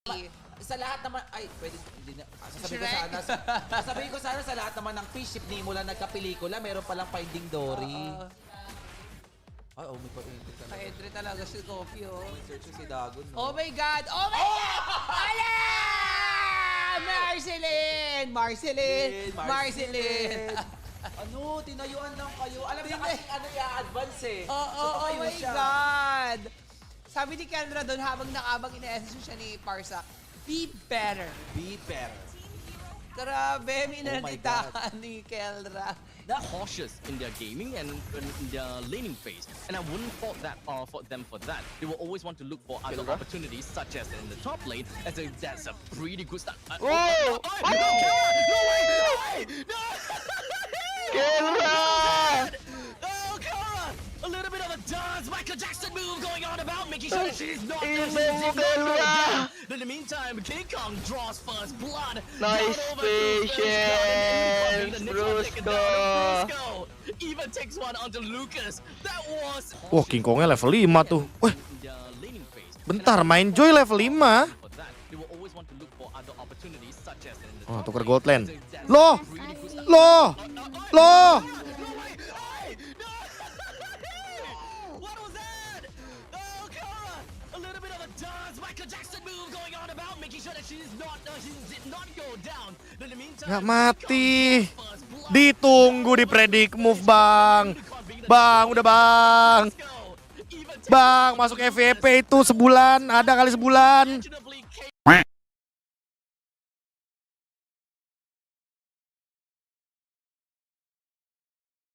Sa lahat naman, ay, pwede, hindi na, sasabihin ko sana sa lahat naman ng fish ship ni mula nagka-pelikula, meron palang Finding Dory. Ay, oh, may pa-entry talaga. Pa-entry talaga si Coffee, oh. May search si Dagon, no? Oh my God! Oh my God! Ala! Marceline! Marceline! Ano, tinayuan lang kayo. Alam niya kasi ano i-advance eh. Oh my God! Sabi ni Kendra doon habang ina-essence siya ni Parsak, be better. Be better. Grabe, may Oh my nanatitaan ni Kendra. Cautious in their gaming and in their laning phase, and I wouldn't fault that for them for that. They will always want to look for other opportunities, such as in the top lane. As that's a pretty good start. Oh! No way! No! Kendra! Oh, Kara! A little bit of a dance, Michael Jackson move going on about, making sure that she's not Ina mo, down. Kendra! In the meantime, King Kong draws first blood. Nice patience, Brusco! Even takes one onto Lucas. That was. Wah, King Kongnya level 5 tuh. Wah, bentar, main Joy level 5. Oh, tukar gold lane. Loh! Loh! Loh! What was that? Oh, Kara! A little bit of a dance, Michael Jackson move going on about, making sure that she did not go down. In the meantime, Gak mati. Ditunggu di predict move, Bang. Bang, udah Bang. Bang, masuk FVP itu sebulan, ada kali sebulan.